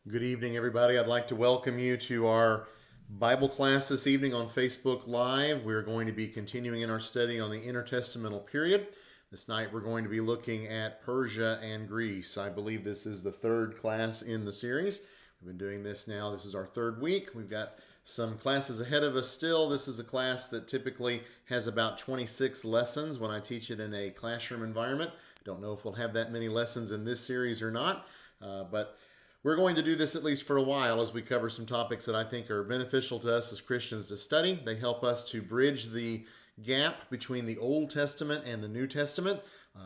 Good evening, everybody. I'd like to welcome you to our Bible class this evening on Facebook Live. We're going to be continuing in our study on the intertestamental period. This night we're going to be looking at Persia and Greece. I believe this is the third class in the series. We've been doing this now. This is our third week. We've got some classes ahead of us still. This is a class that typically has about 26 lessons when I teach it in a classroom environment. Don't know if we'll have that many lessons in this series or not, but we're going to do this at least for a while as we cover some topics that I think are beneficial to us as Christians to study. They help us to bridge the gap between the Old Testament and the New Testament.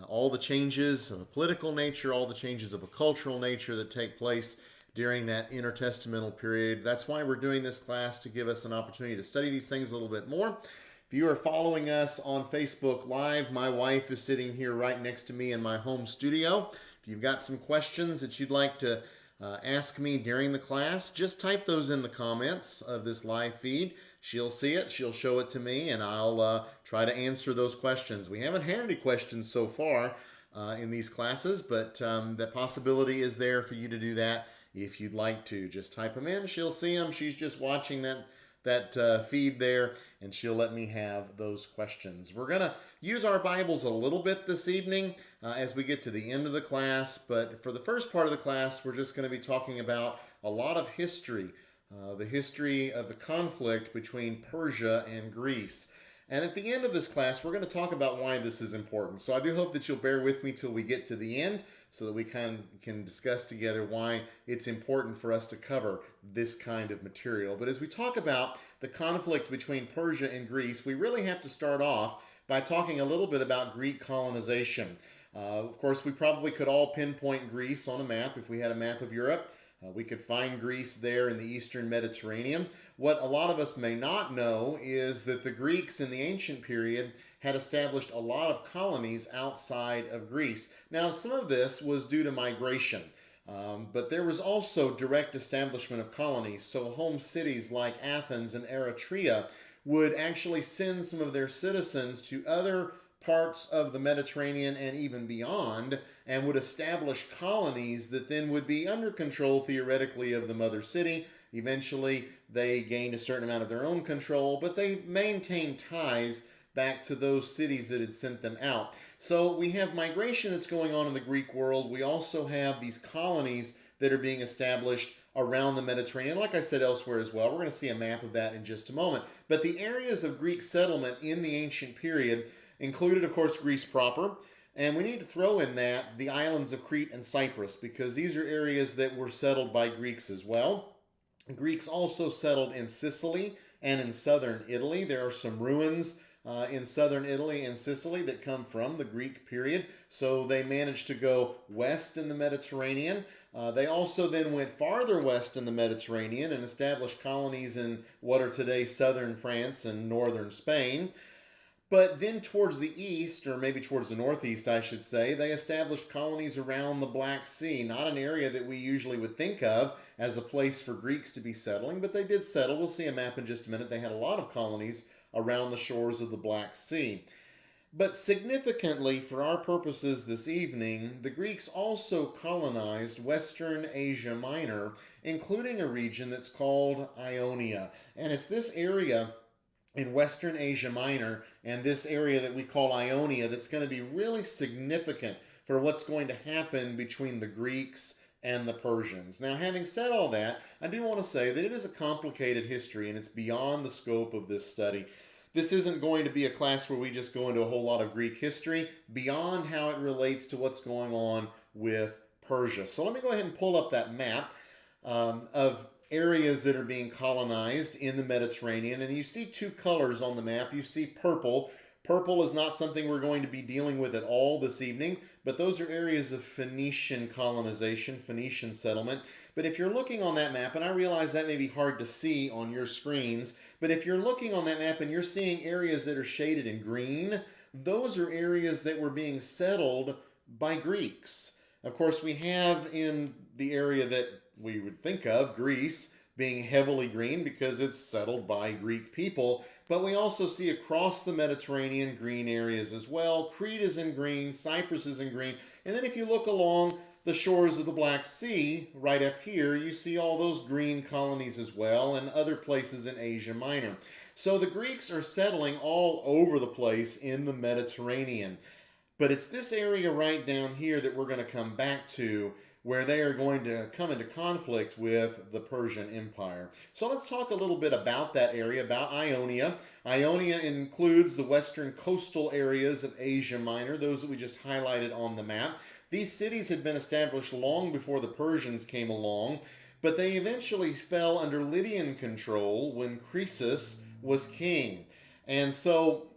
All the changes of a political nature, all the changes of a cultural nature that take place during that intertestamental period. That's why we're doing this class, to give us an opportunity to study these things a little bit more. If you are following us on Facebook Live, my wife is sitting here right next to me in my home studio. If you've got some questions that you'd like to ask me during the class, just type those in the comments of this live feed. She'll see it, she'll show it to me, and I'll try to answer those questions. We haven't had any questions so far in these classes, but that possibility is there for you to do that if you'd like to. Just type them in, she'll see them. She's just watching that feed there, and she'll let me have those questions. We're going to use our Bibles a little bit this evening as we get to the end of the class, but for the first part of the class, we're just going to be talking about a lot of history, the history of the conflict between Persia and Greece. And at the end of this class, we're going to talk about why this is important. So I do hope that you'll bear with me till we get to the end so that we can discuss together why it's important for us to cover this kind of material. But as we talk about the conflict between Persia and Greece, we really have to start off by talking a little bit about Greek colonization. Of course, we probably could all pinpoint Greece on a map if we had a map of Europe. We could find Greece there in the eastern Mediterranean. What a lot of us may not know is that the Greeks in the ancient period had established a lot of colonies outside of Greece. Now, some of this was due to migration, but there was also direct establishment of colonies. So home cities like Athens and Eretria would actually send some of their citizens to other parts of the Mediterranean and even beyond, and would establish colonies that then would be under control, theoretically, of the mother city. Eventually, they gained a certain amount of their own control, but they maintained ties back to those cities that had sent them out. So we have migration that's going on in the Greek world. We also have these colonies that are being established around the Mediterranean, like I said, elsewhere as well. We're going to see a map of that in just a moment. But the areas of Greek settlement in the ancient period included, of course, Greece proper. And we need to throw in that the islands of Crete and Cyprus, because these are areas that were settled by Greeks as well. Greeks also settled in Sicily and in southern Italy. There are some ruins in southern Italy and Sicily that come from the Greek period. So they managed to go west in the Mediterranean. They also then went farther west in the Mediterranean and established colonies in what are today southern France and northern Spain. But then towards the east, or maybe towards the northeast, I should say, they established colonies around the Black Sea. Not an area that we usually would think of as a place for Greeks to be settling, but they did settle. We'll see a map in just a minute. They had a lot of colonies around the shores of the Black Sea. But significantly, for our purposes this evening, the Greeks also colonized Western Asia Minor, including a region that's called Ionia. And it's this area in Western Asia Minor and this area that we call Ionia that's going to be really significant for what's going to happen between the Greeks and the Persians. Now, having said all that, I do want to say that it is a complicated history and it's beyond the scope of this study. This isn't going to be a class where we just go into a whole lot of Greek history beyond how it relates to what's going on with Persia. So let me go ahead and pull up that map of areas that are being colonized in the Mediterranean. And you see two colors on the map. You see purple. Purple is not something we're going to be dealing with at all this evening, but those are areas of Phoenician colonization, Phoenician settlement. But if you're looking on that map, and I realize that may be hard to see on your screens, but if you're looking on that map and you're seeing areas that are shaded in green, those are areas that were being settled by Greeks. Of course, we have in the area that we would think of, Greece, being heavily green because it's settled by Greek people. But we also see across the Mediterranean green areas as well. Crete is in green, Cyprus is in green. And then if you look along the shores of the Black Sea, right up here, you see all those green colonies as well, and other places in Asia Minor. So the Greeks are settling all over the place in the Mediterranean. But it's this area right down here that we're going to come back to, where they are going to come into conflict with the Persian Empire. So let's talk a little bit about that area, about Ionia. Ionia includes the western coastal areas of Asia Minor, those that we just highlighted on the map. These cities had been established long before the Persians came along, but they eventually fell under Lydian control when Croesus was king. And so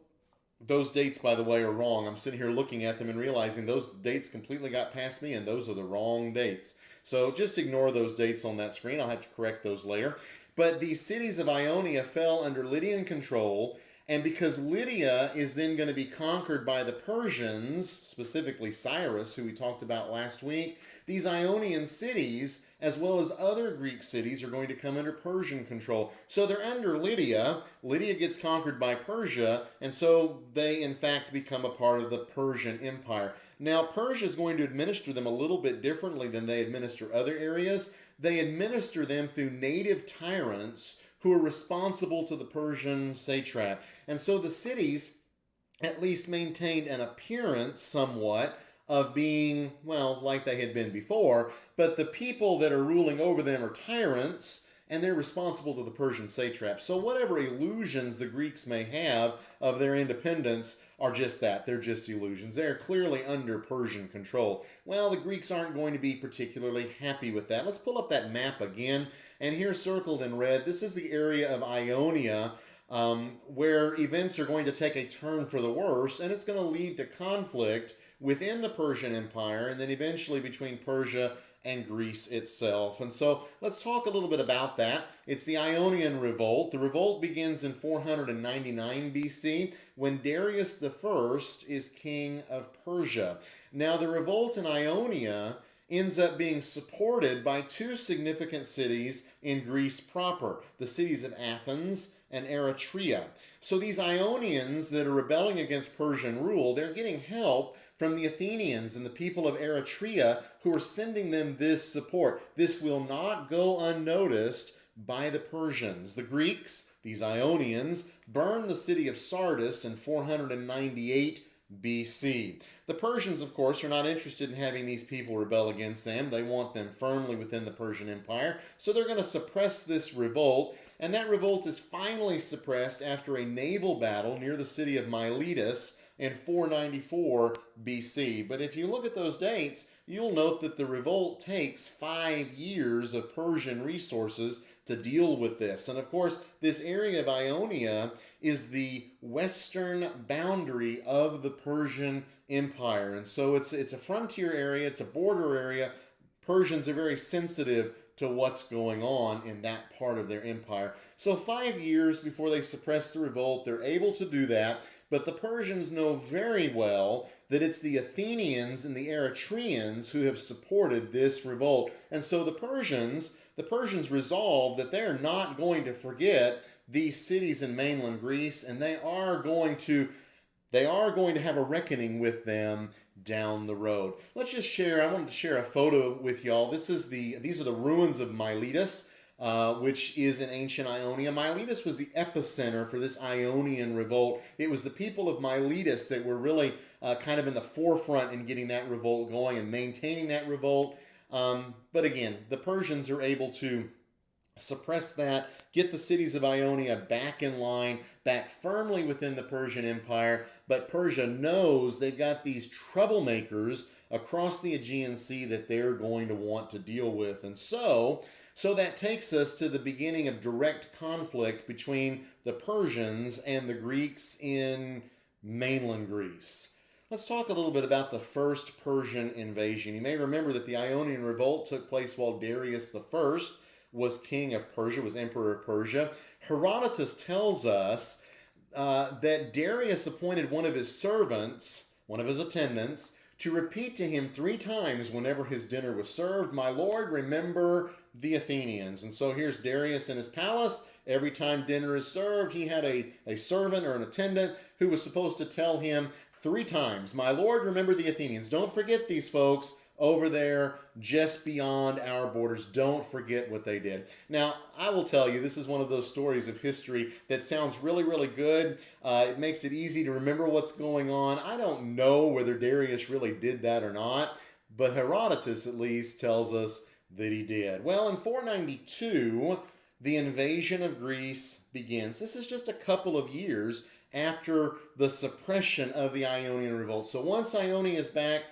those dates, by the way, are wrong. I'm sitting here looking at them and realizing those dates completely got past me, and those are the wrong dates. So just ignore those dates on that screen. I'll have to correct those later. But the cities of Ionia fell under Lydian control, and because Lydia is then going to be conquered by the Persians, specifically Cyrus, who we talked about last week, these Ionian cities, as well as other Greek cities, are going to come under Persian control. So they're under Lydia. Lydia gets conquered by Persia, and so they, in fact, become a part of the Persian Empire. Now, Persia is going to administer them a little bit differently than they administer other areas. They administer them through native tyrants who are responsible to the Persian satrap. And so the cities at least maintained an appearance somewhat of being, well, like they had been before, but the people that are ruling over them are tyrants, and they're responsible to the Persian satrap. So whatever illusions the Greeks may have of their independence are just that. They're just illusions. They're clearly under Persian control. Well, the Greeks aren't going to be particularly happy with that. Let's pull up that map again, and here circled in red, this is the area of Ionia, where events are going to take a turn for the worse, and it's going to lead to conflict within the Persian Empire, and then eventually between Persia and Greece itself. And so let's talk a little bit about that. It's the Ionian Revolt. The revolt begins in 499 BC when Darius I is king of Persia. Now, the revolt in Ionia ends up being supported by two significant cities in Greece proper, the cities of Athens and Eretria. So these Ionians that are rebelling against Persian rule, they're getting help from the Athenians and the people of Eretria who are sending them this support. This will not go unnoticed by the Persians. The Greeks, these Ionians, burned the city of Sardis in 498 BC. The Persians, of course, are not interested in having these people rebel against them. They want them firmly within the Persian Empire. So they're going to suppress this revolt. And that revolt is finally suppressed after a naval battle near the city of Miletus in 494 BC. But if you look at those dates, you'll note that the revolt takes 5 years of Persian resources to deal with this. And of course, this area of Ionia is the western boundary of the Persian Empire. And so it's a frontier area, it's a border area. Persians are very sensitive to what's going on in that part of their empire. So 5 years before they suppress the revolt, they're able to do that. But the Persians know very well that it's the Athenians and the Eretrians who have supported this revolt. And so the Persians resolve that they're not going to forget these cities in mainland Greece, and they are going to have a reckoning with them down the road. Let's just share, I wanted to share a photo with y'all. These are the ruins of Miletus, which is in ancient Ionia. Miletus was the epicenter for this Ionian revolt. It was the people of Miletus that were really kind of in the forefront in getting that revolt going and maintaining that revolt. But again, the Persians are able to suppress that, get the cities of Ionia back in line, back firmly within the Persian Empire. But Persia knows they've got these troublemakers across the Aegean Sea that they're going to want to deal with. And so that takes us to the beginning of direct conflict between the Persians and the Greeks in mainland Greece. Let's talk a little bit about the first Persian invasion. You may remember that the Ionian Revolt took place while Darius I was king of Persia, was emperor of Persia. Herodotus tells us that Darius appointed one of his servants, one of his attendants, to repeat to him 3 times whenever his dinner was served, "My lord, remember the Athenians." And so here's Darius in his palace. Every time dinner is served, he had a servant or an attendant who was supposed to tell him 3 times, "My lord, remember the Athenians. Don't forget these folks. over there just beyond our borders. Don't forget what they did. Now, I will tell you, this is one of those stories of history that sounds really, really good. It makes it easy to remember what's going on. I don't know whether Darius really did that or not, but Herodotus at least tells us that he did. Well, in 492, the invasion of Greece begins. This is just a couple of years after the suppression of the Ionian revolt. So once Ionia is back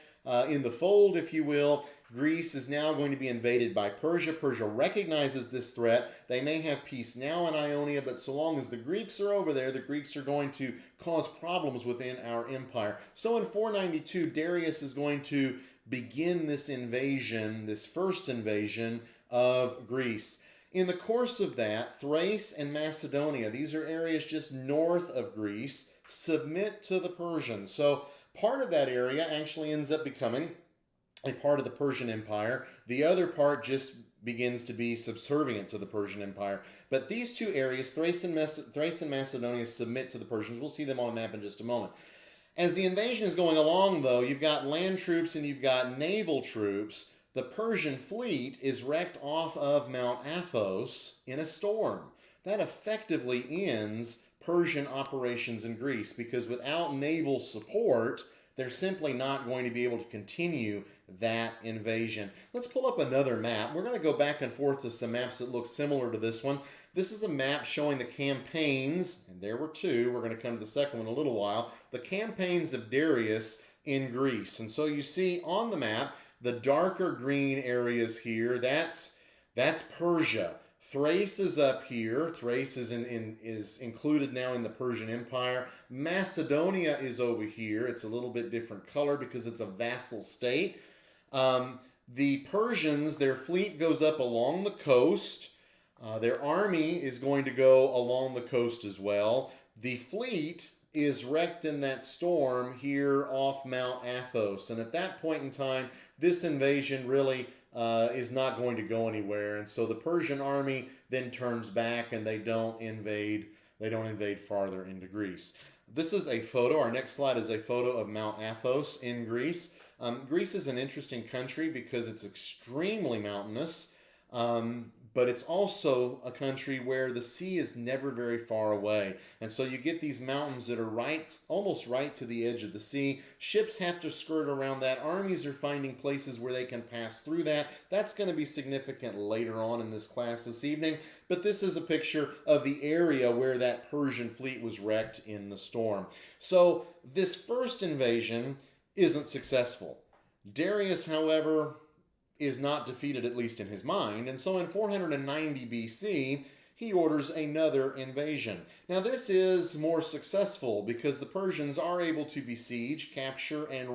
in the fold, if you will, Greece is now going to be invaded by Persia. Persia recognizes this threat. They may have peace now in Ionia, but so long as the Greeks are over there, the Greeks are going to cause problems within our empire. So in 492, Darius is going to begin this invasion, this first invasion of Greece. In the course of that, Thrace and Macedonia, these are areas just north of Greece, submit to the Persians. So part of that area actually ends up becoming a part of the Persian Empire. The other part just begins to be subservient to the Persian Empire. But these two areas, Thrace and Macedonia, submit to the Persians. We'll see them on a map in just a moment. As the invasion is going along, though, you've got land troops and you've got naval troops. The Persian fleet is wrecked off of Mount Athos in a storm. That effectively ends Persian operations in Greece, because without naval support, they're simply not going to be able to continue that invasion. Let's pull up another map. We're going to go back and forth to some maps that look similar to this one. This is a map showing the campaigns, and there were two. We're going to come to the second one in a little while. The campaigns of Darius in Greece. And so you see on the map, the darker green areas here, that's Persia. Thrace is up here. Thrace is included now in the Persian Empire. Macedonia is over here. It's a little bit different color because it's a vassal state. The Persians, their fleet goes up along the coast. Their army is going to go along the coast as well. The fleet is wrecked in that storm here off Mount Athos. And at that point in time, this invasion really is not going to go anywhere. And so the Persian army then turns back and they don't invade farther into Greece. This is a photo. Our next slide is a photo of Mount Athos in Greece. Greece is an interesting country because it's extremely mountainous. But it's also a country where the sea is never very far away. And so you get these mountains that are almost right to the edge of the sea. Ships have to skirt around that. Armies are finding places where they can pass through that. That's going to be significant later on in this class this evening. But this is a picture of the area where that Persian fleet was wrecked in the storm. So this first invasion isn't successful. Darius, however, is not defeated, at least in his mind. And so in 490 BC, he orders another invasion. Now this is more successful because the Persians are able to besiege, capture, and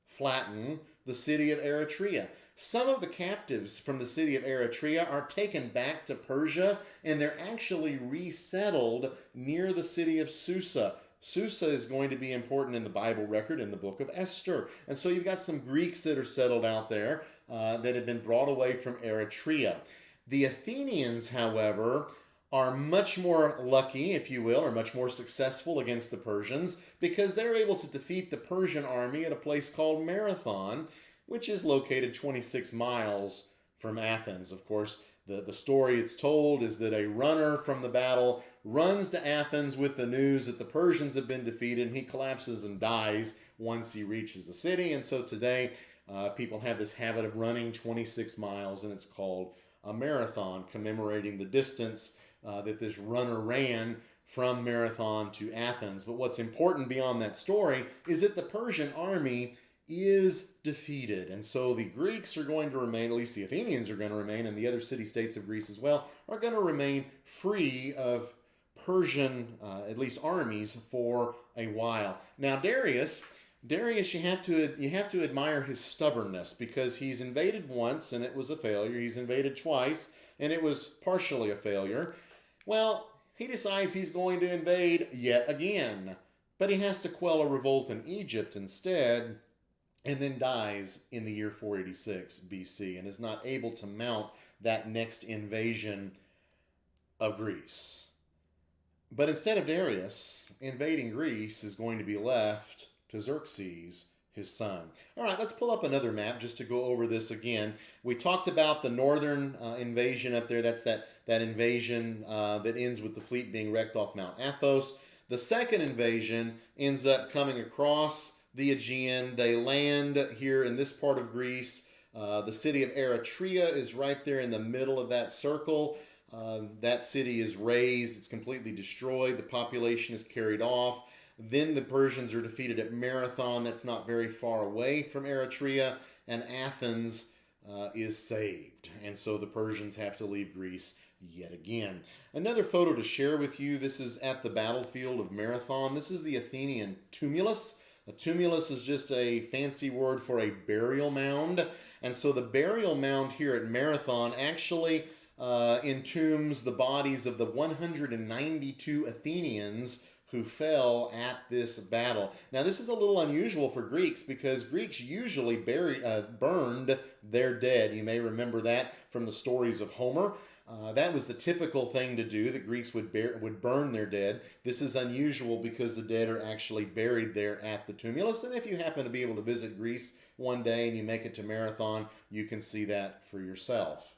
flatten the city of Eretria. Some of the captives from the city of Eretria are taken back to Persia, and they're actually resettled near the city of Susa. Susa is going to be important in the Bible record in the book of Esther. And so you've got some Greeks that are settled out there that have been brought away from Eretria. The Athenians, however, are much more lucky, if you will, or much more successful against the Persians because they're able to defeat the Persian army at a place called Marathon, which is located 26 miles from Athens. Of course, the story it's told is that a runner from the battle runs to Athens with the news that the Persians have been defeated, and he collapses and dies once he reaches the city. And so today, people have this habit of running 26 miles, and it's called a marathon, commemorating the distance that this runner ran from Marathon to Athens. But what's important beyond that story is that the Persian army is defeated. And so the Greeks are going to remain, at least the Athenians are going to remain, and the other city-states of Greece as well, are going to remain free of Persian, at least armies, for a while. Now Darius, you have to admire his stubbornness because he's invaded once and it was a failure. He's invaded twice and it was partially a failure. Well, he decides he's going to invade yet again, but he has to quell a revolt in Egypt instead, and then dies in the year 486 BC and is not able to mount that next invasion of Greece. But instead of Darius invading Greece is going to be left to Xerxes, his son. All right, let's pull up another map just to go over this again. We talked about the northern invasion up there. That's that invasion that ends with the fleet being wrecked off Mount Athos. The second invasion ends up coming across the Aegean. They land here in this part of Greece. The city of Eretria is right there in the middle of that circle. That city is razed. It's completely destroyed. The population is carried off. Then the Persians are defeated at Marathon. That's not very far away from Eretria. And Athens is saved. And so the Persians have to leave Greece yet again. Another photo to share with you. This is at the battlefield of Marathon. This is the Athenian tumulus. A tumulus is just a fancy word for a burial mound. And so the burial mound here at Marathon actually entombs the bodies of the 192 Athenians who fell at this battle. Now, this is a little unusual for Greeks because Greeks usually burned their dead. You may remember that from the stories of Homer. That was the typical thing to do. The Greeks would burn their dead. This is unusual because the dead are actually buried there at the tumulus. And if you happen to be able to visit Greece one day and you make it to Marathon, you can see that for yourself.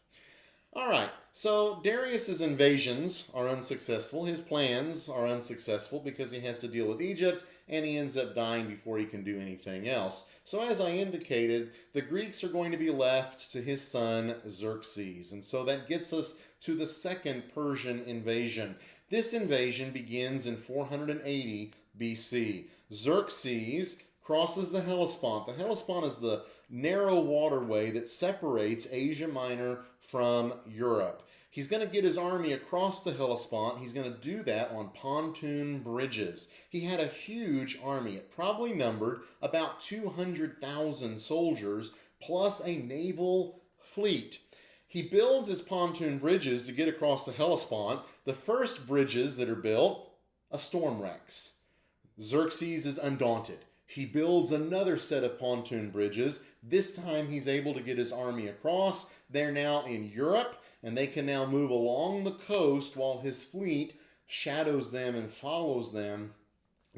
All right, so Darius's invasions are unsuccessful. His plans are unsuccessful because he has to deal with Egypt, and he ends up dying before he can do anything else. So as I indicated, the Greeks are going to be left to his son Xerxes. And so that gets us to the second Persian invasion. This invasion begins in 480 BC. Xerxes crosses the Hellespont. The Hellespont is the narrow waterway that separates Asia Minor from Europe. He's going to get his army across the Hellespont. He's going to do that on pontoon bridges. He had a huge army. It probably numbered about 200,000 soldiers plus a naval fleet. He builds his pontoon bridges to get across the Hellespont. The first bridges that are built, a storm wrecks. Xerxes is undaunted. He builds another set of pontoon bridges. This time he's able to get his army across. They're now in Europe, and they can now move along the coast while his fleet shadows them and follows them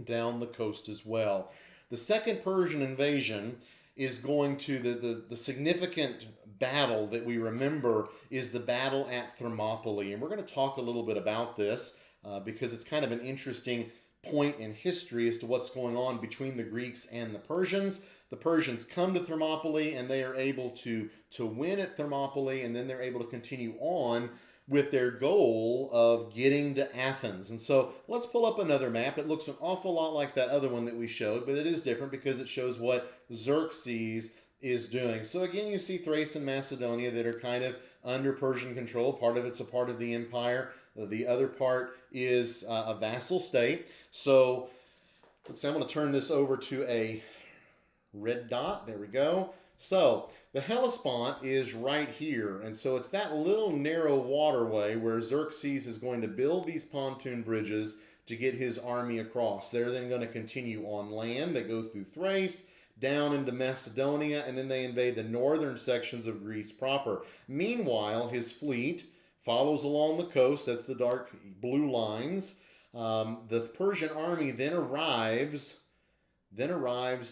down the coast as well. The second Persian invasion is going to, the significant battle that we remember is the battle at Thermopylae. And we're going to talk a little bit about this because it's kind of an interesting point in history as to what's going on between the Greeks and the Persians. The Persians come to Thermopylae and they are able to win at Thermopylae, and then they're able to continue on with their goal of getting to Athens. And so let's pull up another map. It looks an awful lot like that other one that we showed, but it is different because it shows what Xerxes is doing. So again, you see Thrace and Macedonia that are kind of under Persian control. Part of it's a part of the empire. The other part is a vassal state. So let's say I'm going to turn this over to a red dot. There we go. So the Hellespont is right here. And so it's that little narrow waterway where Xerxes is going to build these pontoon bridges to get his army across. They're then going to continue on land. They go through Thrace, down into Macedonia, and then they invade the northern sections of Greece proper. Meanwhile, his fleet follows along the coast. That's the dark blue lines. The Persian army then arrives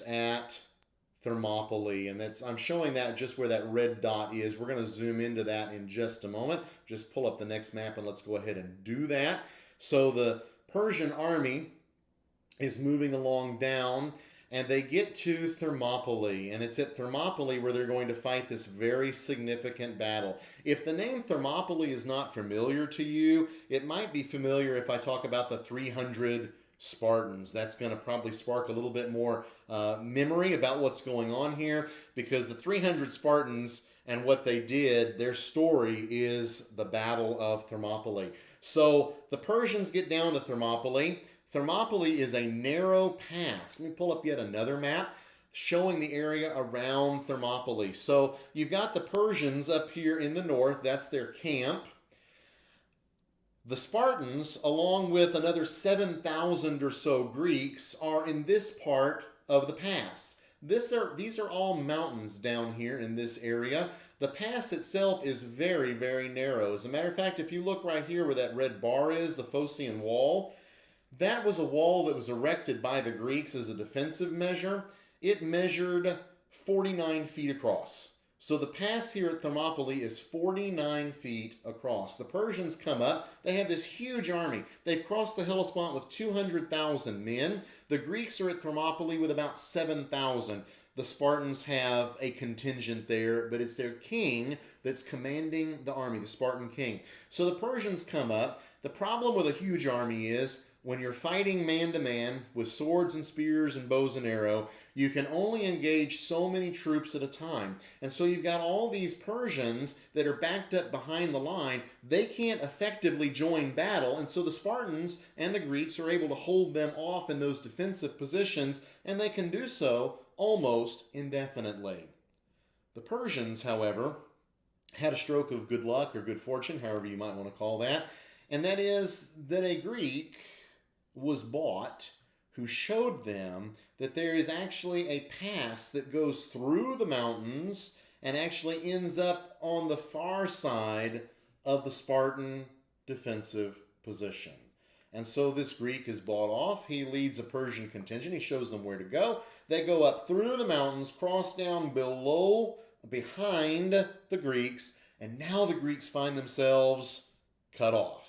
at Thermopylae, and I'm showing that just where that red dot is. We're going to zoom into that in just a moment. Just pull up the next map and let's go ahead and do that. So the Persian army is moving along down, and they get to Thermopylae, and it's at Thermopylae where they're going to fight this very significant battle. If the name Thermopylae is not familiar to you, it might be familiar if I talk about the 300 Spartans. That's going to probably spark a little bit more memory about what's going on here, because the 300 Spartans and what they did, their story is the Battle of Thermopylae. So the Persians get down to Thermopylae. Thermopylae is a narrow pass. Let me pull up yet another map showing the area around Thermopylae. So you've got the Persians up here in the north. That's their camp. The Spartans, along with another 7,000 or so Greeks, are in this part of the pass. These are all mountains down here in this area. The pass itself is very, very narrow. As a matter of fact, if you look right here where that red bar is, the Phocian Wall, that was a wall that was erected by the Greeks as a defensive measure. it measured 49 feet across. So the pass here at Thermopylae is 49 feet across. The Persians come up. They have this huge army. They've crossed the Hellespont with 200,000 men. The Greeks are at Thermopylae with about 7,000. The Spartans have a contingent there, but it's their king that's commanding the army, the Spartan king. So the Persians come up. The problem with a huge army is when you're fighting man to man with swords and spears and bows and arrow, you can only engage so many troops at a time. And so you've got all these Persians that are backed up behind the line. They can't effectively join battle. And so the Spartans and the Greeks are able to hold them off in those defensive positions, and they can do so almost indefinitely. The Persians, however, had a stroke of good luck or good fortune, however you might want to call that, and that is that a Greek was bought who showed them that there is actually a pass that goes through the mountains and actually ends up on the far side of the Spartan defensive position. And so this Greek is bought off. He leads a Persian contingent. He shows them where to go. They go up through the mountains, cross down behind the Greeks, and now the Greeks find themselves cut off.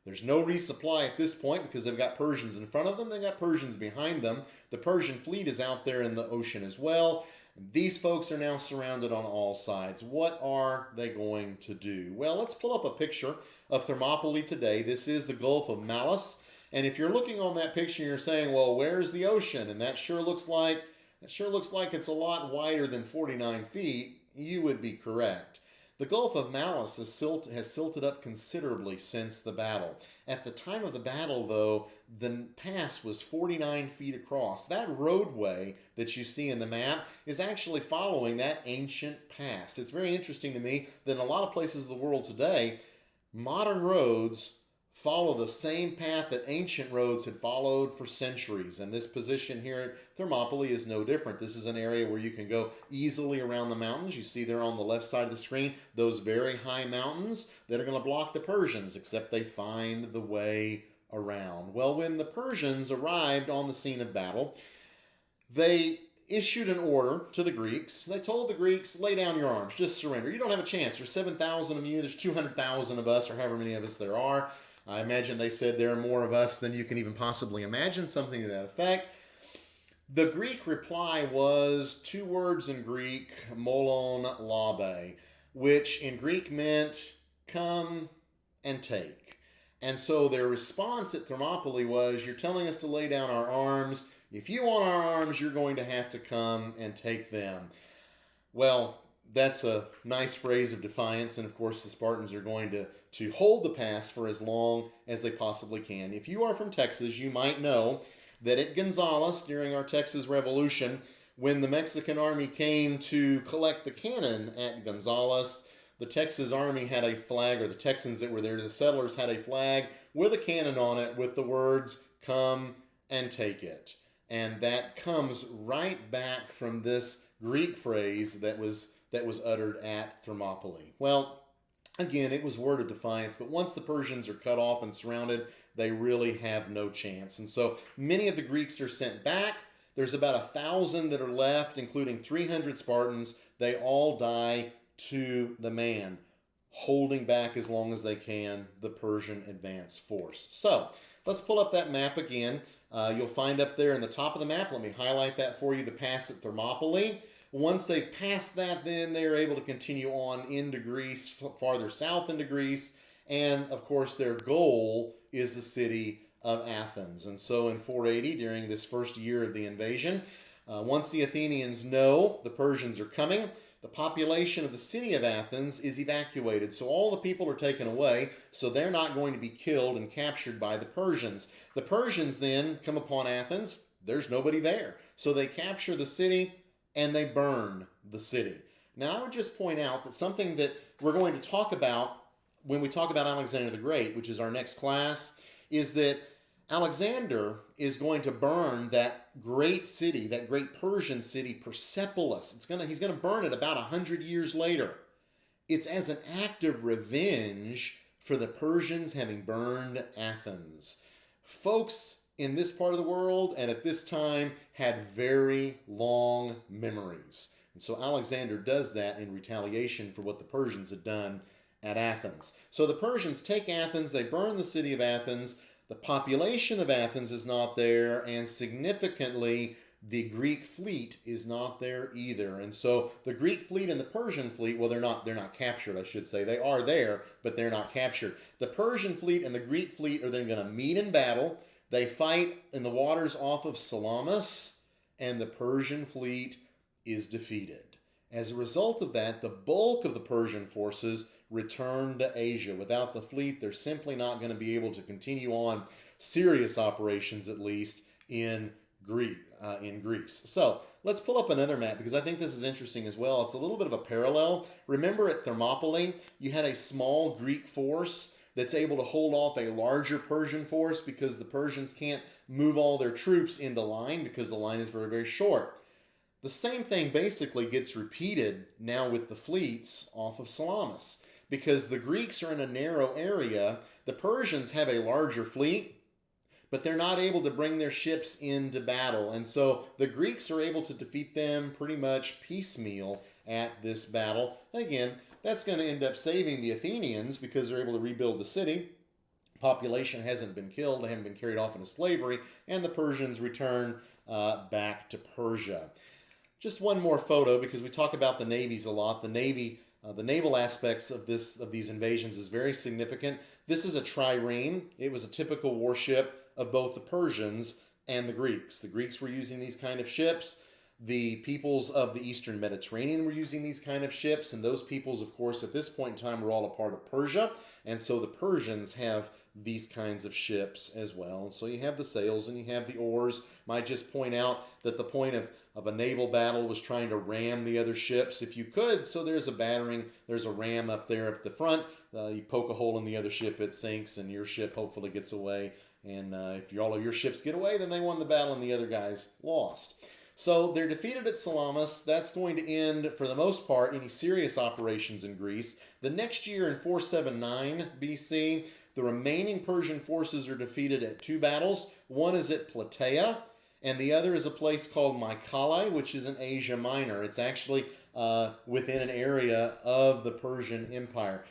There's no resupply at this point because they've got Persians in front of them. They've got Persians behind them. The Persian fleet is out there in the ocean as well. These folks are now surrounded on all sides. What are they going to do? Well, let's pull up a picture of Thermopylae today. This is the Gulf of Malis. And if you're looking on that picture, you're saying, well, where's the ocean? And that sure looks like it's a lot wider than 49 feet. You would be correct. The Gulf of Malis has silted up considerably since the battle. At the time of the battle, though, the pass was 49 feet across. That roadway that you see in the map is actually following that ancient pass. It's very interesting to me that in a lot of places of the world today, modern roads follow the same path that ancient roads had followed for centuries. And this position here at Thermopylae is no different. This is an area where you can go easily around the mountains. You see there on the left side of the screen, those very high mountains that are going to block the Persians, except they find the way around. Well, when the Persians arrived on the scene of battle, they issued an order to the Greeks. They told the Greeks, lay down your arms, just surrender. You don't have a chance. There's 7,000 of you. There's 200,000 of us, or however many of us there are. I imagine they said there are more of us than you can even possibly imagine, something to that effect. The Greek reply was two words in Greek, molon labe, which in Greek meant come and take. And so their response at Thermopylae was, you're telling us to lay down our arms. If you want our arms, you're going to have to come and take them. Well, that's a nice phrase of defiance, and of course the Spartans are going to hold the pass for as long as they possibly can. If you are from Texas, you might know that at Gonzales, during our Texas Revolution, when the Mexican army came to collect the cannon at Gonzales, the Texas army had a flag, or the Texans that were there, the settlers had a flag with a cannon on it with the words, come and take it. And that comes right back from this Greek phrase that was uttered at Thermopylae. Well, again, it was word of defiance, but once the Persians are cut off and surrounded, they really have no chance. And so many of the Greeks are sent back. There's about 1,000 that are left, including 300 Spartans. They all die to the man, holding back as long as they can the Persian advance force. So let's pull up that map again. You'll find up there in the top of the map, let me highlight that for you, the pass at Thermopylae. Once they've passed that, then they're able to continue on into Greece, farther south into Greece. And, of course, their goal is the city of Athens. And so in 480, during this first year of the invasion, once the Athenians know the Persians are coming, the population of the city of Athens is evacuated. So all the people are taken away, so they're not going to be killed and captured by the Persians. The Persians then come upon Athens. There's nobody there. So they capture the city and they burn the city. Now, I would just point out that something that we're going to talk about when we talk about Alexander the Great, which is our next class, is that Alexander is going to burn that great city, that great Persian city, Persepolis. He's going to burn it about 100 years later. It's as an act of revenge for the Persians having burned Athens. Folks, in this part of the world and at this time had very long memories. And so Alexander does that in retaliation for what the Persians had done at Athens. So the Persians take Athens, they burn the city of Athens. The population of Athens is not there, and significantly, the Greek fleet is not there either. And so the Greek fleet and the Persian fleet, well, they're not captured, I should say. They are there, but they're not captured. The Persian fleet and the Greek fleet are then going to meet in battle. They fight in the waters off of Salamis, and the Persian fleet is defeated. As a result of that, the bulk of the Persian forces return to Asia. Without the fleet, they're simply not going to be able to continue on serious operations, at least in Greece. So let's pull up another map because I think this is interesting as well. It's a little bit of a parallel. Remember at Thermopylae, you had a small Greek force that's able to hold off a larger Persian force because the Persians can't move all their troops into line because the line is very, very short. The same thing basically gets repeated now with the fleets off of Salamis because the Greeks are in a narrow area. The Persians have a larger fleet, but they're not able to bring their ships into battle. And so the Greeks are able to defeat them pretty much piecemeal at this battle. Again, that's going to end up saving the Athenians because they're able to rebuild the city. Population hasn't been killed, they haven't been carried off into slavery, and the Persians return back to Persia. Just one more photo because we talk about the navies a lot. The naval aspects of these invasions is very significant. This is a trireme. It was a typical warship of both the Persians and the Greeks. The Greeks were using these kind of ships. The peoples of the Eastern Mediterranean were using these kind of ships, and those peoples, of course, at this point in time were all a part of Persia, and so the Persians have these kinds of ships as well. And so you have the sails and you have the oars. Might just point out that the point of a naval battle was trying to ram the other ships if you could. So there's a battering, there's a ram up there at the front. You poke a hole in the other ship, it sinks, and your ship hopefully gets away. And if all of your ships get away, then they won the battle and the other guys lost. So they're defeated at Salamis. That's going to end, for the most part, any serious operations in Greece. The next year in 479 BC, the remaining Persian forces are defeated at two battles. One is at Plataea, and the other is a place called Mycale, which is in Asia Minor. It's actually within an area of the Persian Empire.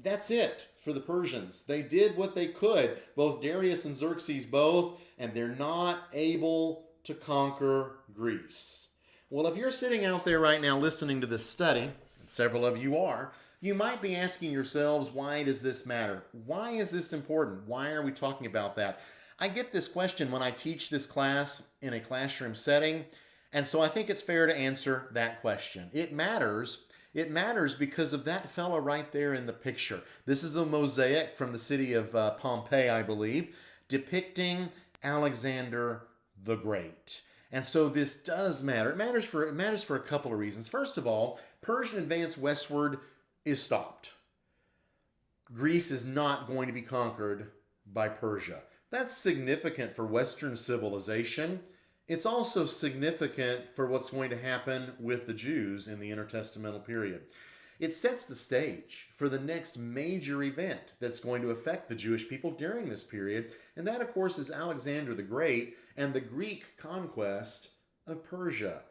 That's it for the Persians. They did what they could, both Darius and Xerxes both, and they're not able to conquer Greece. Well, if you're sitting out there right now listening to this study, and several of you are, you might be asking yourselves, why does this matter? Why is this important? Why are we talking about that? I get this question when I teach this class in a classroom setting, and so I think it's fair to answer that question. It matters. It matters because of that fella right there in the picture. This is a mosaic from the city of Pompeii, I believe, depicting Alexander the Great. And so this does matter. It matters for a couple of reasons. First of all, Persian advance westward is stopped. Greece is not going to be conquered by Persia. That's significant for Western civilization. It's also significant for what's going to happen with the Jews in the intertestamental period. It sets the stage for the next major event that's going to affect the Jewish people during this period, and that, of course, is Alexander the Great and the Greek conquest of Persia.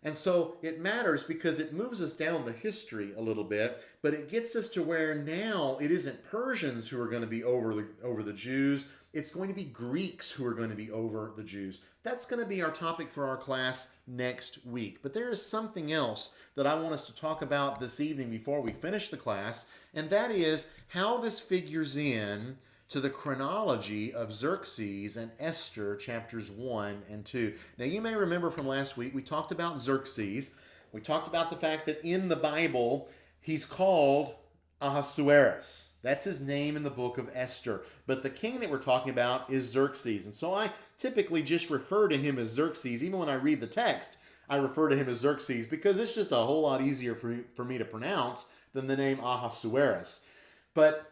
And so it matters because it moves us down the history a little bit, but it gets us to where now it isn't Persians who are going to be over the Jews. It's going to be Greeks who are going to be over the Jews. That's going to be our topic for our class next week. But there is something else that I want us to talk about this evening before we finish the class, and that is how this figures in to the chronology of Xerxes and Esther, chapters 1 and 2. Now, you may remember from last week, we talked about Xerxes. We talked about the fact that in the Bible, he's called Ahasuerus. That's his name in the book of Esther. But the king that we're talking about is Xerxes. And so I typically just refer to him as Xerxes. Even when I read the text, I refer to him as Xerxes because it's just a whole lot easier for me to pronounce than the name Ahasuerus. But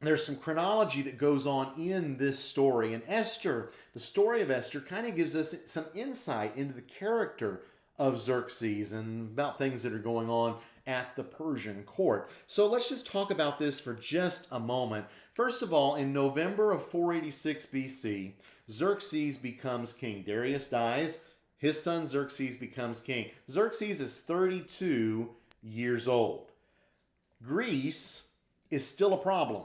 there's some chronology that goes on in this story. And Esther, the story of Esther, kind of gives us some insight into the character of Xerxes and about things that are going on at the Persian court. So let's just talk about this for just a moment. First of all, in November of 486 BC, Xerxes becomes king. Darius dies. His son Xerxes becomes king. Xerxes is 32 years old. Greece is still a problem.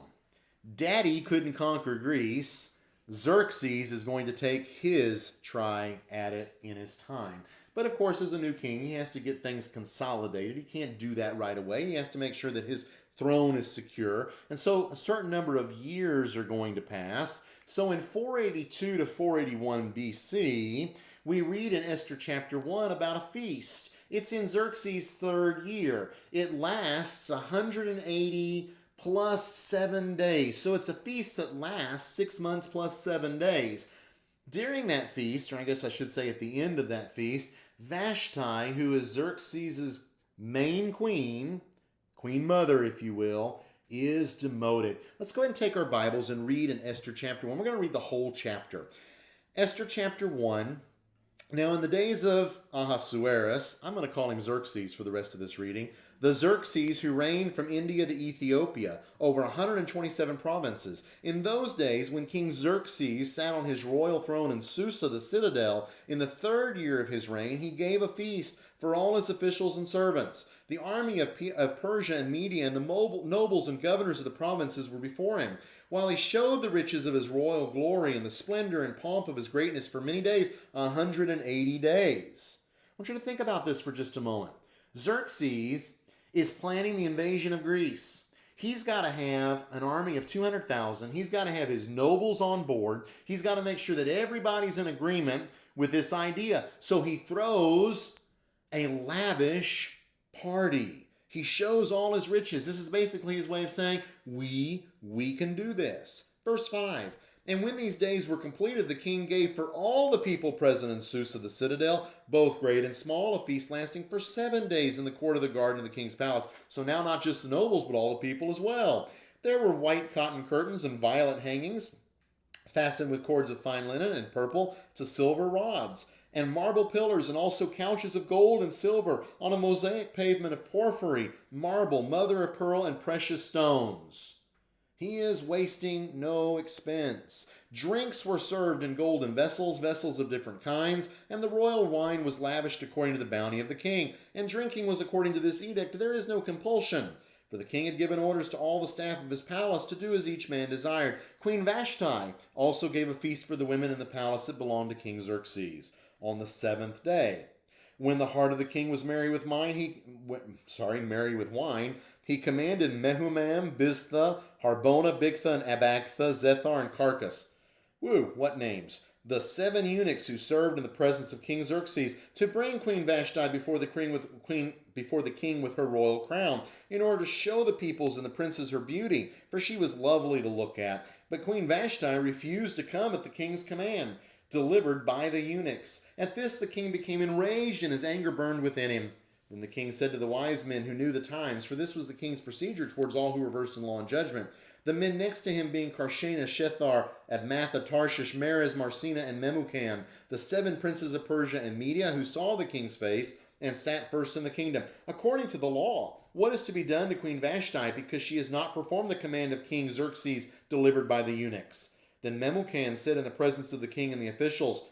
Daddy couldn't conquer Greece. Xerxes is going to take his try at it in his time. But of course, as a new king, he has to get things consolidated. He can't do that right away. He has to make sure that his throne is secure. And so a certain number of years are going to pass. So in 482 to 481 BC, we read in Esther chapter 1 about a feast. It's in Xerxes' third year. It lasts 180 plus 7 days. So it's a feast that lasts 6 months plus 7 days. During that feast, or I guess I should say at the end of that feast, Vashti, who is Xerxes' main queen, queen mother, if you will, is demoted. Let's go ahead and take our Bibles and read in Esther chapter 1. We're going to read the whole chapter. Esther chapter 1. Now, in the days of Ahasuerus, I'm going to call him Xerxes for the rest of this reading, the Xerxes who reigned from India to Ethiopia, over 127 provinces. In those days, when King Xerxes sat on his royal throne in Susa, the citadel, in the third year of his reign, he gave a feast for all his officials and servants. The army of Persia and Media and the nobles and governors of the provinces were before him, while he showed the riches of his royal glory and the splendor and pomp of his greatness for many days, 180 days. I want you to think about this for just a moment. Xerxes is planning the invasion of Greece. He's got to have an army of 200,000. He's got to have his nobles on board. He's got to make sure that everybody's in agreement with this idea. So he throws a lavish party. He shows all his riches. This is basically his way of saying, we can do this. Verse 5. And when these days were completed, the king gave for all the people present in Susa the citadel, both great and small, a feast lasting for 7 days in the court of the garden of the king's palace. So now not just the nobles, but all the people as well. There were white cotton curtains and violet hangings, fastened with cords of fine linen and purple to silver rods, and marble pillars, and also couches of gold and silver on a mosaic pavement of porphyry, marble, mother of pearl, and precious stones. He is wasting no expense. Drinks were served in golden vessels, vessels of different kinds, and the royal wine was lavished according to the bounty of the king. And drinking was according to this edict. There is no compulsion. For the king had given orders to all the staff of his palace to do as each man desired. Queen Vashti also gave a feast for the women in the palace that belonged to King Xerxes on the 7th day. When the heart of the king was merry with wine, he commanded Mehumam, Biztha, Harbona, Bigtha, and Abagtha, Zethar, and Carcass. Woo, what names! The 7 eunuchs who served in the presence of King Xerxes to bring Queen Vashti before the king with her royal crown, in order to show the peoples and the princes her beauty, for she was lovely to look at. But Queen Vashti refused to come at the king's command, delivered by the eunuchs. At this the king became enraged, and his anger burned within him. Then the king said to the wise men who knew the times, for this was the king's procedure towards all who were versed in law and judgment, the men next to him being Karshena, Shethar, Admatha, Tarshish, Meres, Marsina, and Memucan, the 7 princes of Persia and Media, who saw the king's face and sat first in the kingdom. According to the law, what is to be done to Queen Vashti, because she has not performed the command of King Xerxes delivered by the eunuchs? Then Memucan said in the presence of the king and the officials,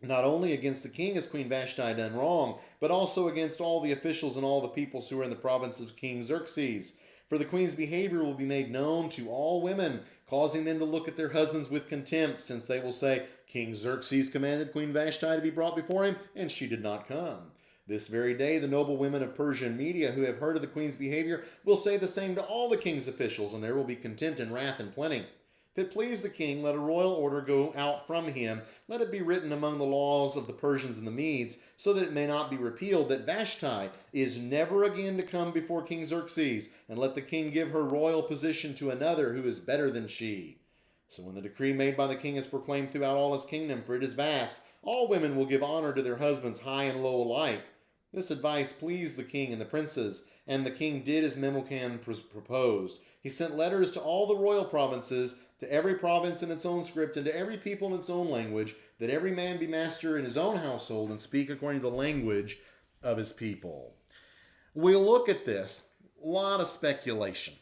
not only against the king has Queen Vashti done wrong, but also against all the officials and all the peoples who are in the province of King Xerxes. For the queen's behavior will be made known to all women, causing them to look at their husbands with contempt, since they will say, King Xerxes commanded Queen Vashti to be brought before him, and she did not come. This very day the noble women of Persia and Media who have heard of the queen's behavior will say the same to all the king's officials, and there will be contempt and wrath and plenty. If it please the king, let a royal order go out from him. Let it be written among the laws of the Persians and the Medes, so that it may not be repealed, that Vashti is never again to come before King Xerxes, and let the king give her royal position to another who is better than she. So when the decree made by the king is proclaimed throughout all his kingdom, for it is vast, all women will give honor to their husbands, high and low alike. This advice pleased the king and the princes, and the king did as Memucan proposed. He sent letters to all the royal provinces, to every province in its own script, and to every people in its own language, that every man be master in his own household and speak according to the language of his people. We look at this, a lot of speculation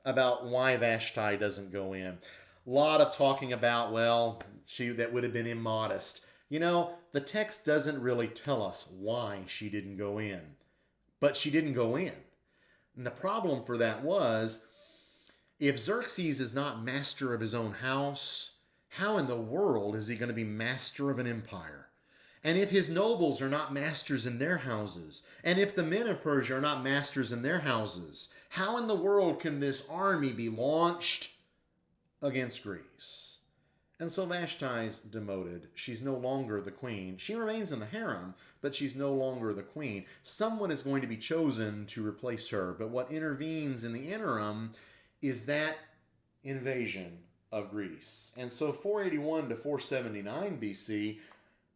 about why Vashti doesn't go in. A lot of talking about, well, that would have been immodest. The text doesn't really tell us why she didn't go in, but she didn't go in. And the problem for that was, if Xerxes is not master of his own house, how in the world is he going to be master of an empire? And if his nobles are not masters in their houses, and if the men of Persia are not masters in their houses, how in the world can this army be launched against Greece? And so Vashti is demoted. She's no longer the queen. She remains in the harem, but she's no longer the queen. Someone is going to be chosen to replace her. But what intervenes in the interim is that invasion of Greece. And so 481 to 479 BC,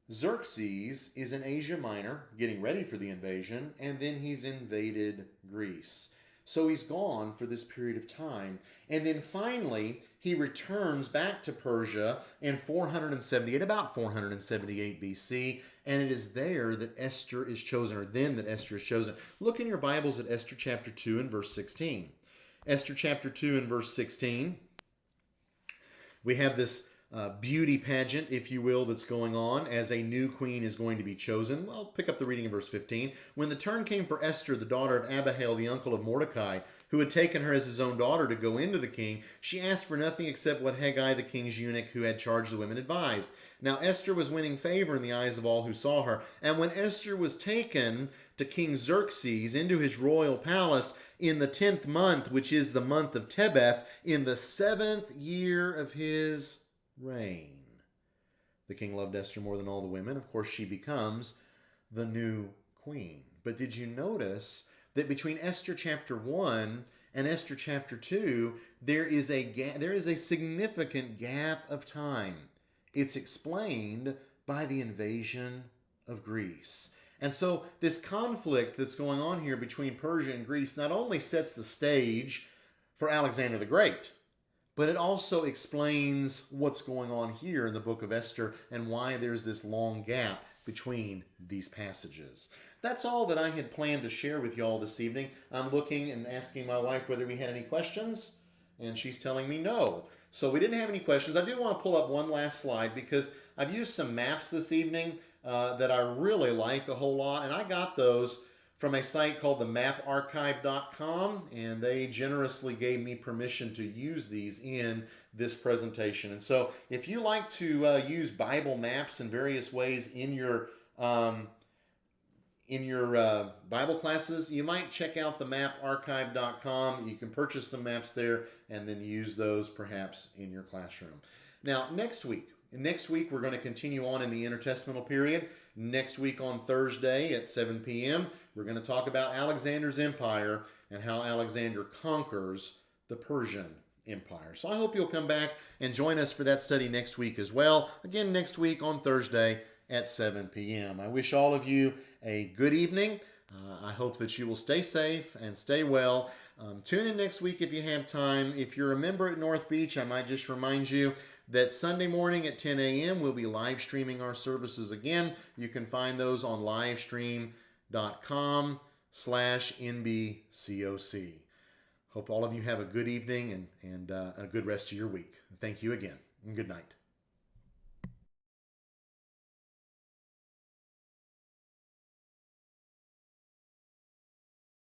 Xerxes is in Asia Minor, getting ready for the invasion, and then he's invaded Greece. So he's gone for this period of time. And then finally, he returns back to Persia in 478, about 478 BC, and it is there that Esther is chosen, or then that Esther is chosen. Look in your Bibles at Esther chapter 2 and verse 16. Esther chapter 2 and verse 16. We have this beauty pageant, if you will, that's going on as a new queen is going to be chosen. Well, pick up the reading in verse 15. When the turn came for Esther, the daughter of Abihail, the uncle of Mordecai, who had taken her as his own daughter to go into the king, she asked for nothing except what Haggai, the king's eunuch, who had charged the women, advised. Now Esther was winning favor in the eyes of all who saw her. And when Esther was taken to King Xerxes into his royal palace in the 10th month, which is the month of Tebeth, in the 7th year of his reign. The king loved Esther more than all the women. Of course, she becomes the new queen. But did you notice that between Esther chapter 1 and Esther chapter 2, there is a significant gap of time? It's explained by the invasion of Greece. And so this conflict that's going on here between Persia and Greece not only sets the stage for Alexander the Great, but it also explains what's going on here in the book of Esther and why there's this long gap between these passages. That's all that I had planned to share with you all this evening. I'm looking and asking my wife whether we had any questions, and she's telling me no. So we didn't have any questions. I do want to pull up one last slide because I've used some maps this evening that I really like a whole lot, and I got those from a site called the maparchive.com, and they generously gave me permission to use these in this presentation. And so if you like to use Bible maps in various ways in your Bible classes, you might check out the maparchive.com. You can purchase some maps there and then use those perhaps in your classroom. Now, next week we're going to continue on in the intertestamental period. Next week on Thursday at 7 p.m., we're going to talk about Alexander's empire and how Alexander conquers the Persian Empire. So I hope you'll come back and join us for that study next week as well. Again, next week on Thursday at 7 p.m. I wish all of you a good evening. I hope that you will stay safe and stay well. Tune in next week if you have time. If you're a member at North Beach, I might just remind you that Sunday morning at 10 a.m. we'll be live streaming our services again. You can find those on livestream.com/NBCOC. Hope all of you have a good evening and a good rest of your week. Thank you again, and good night.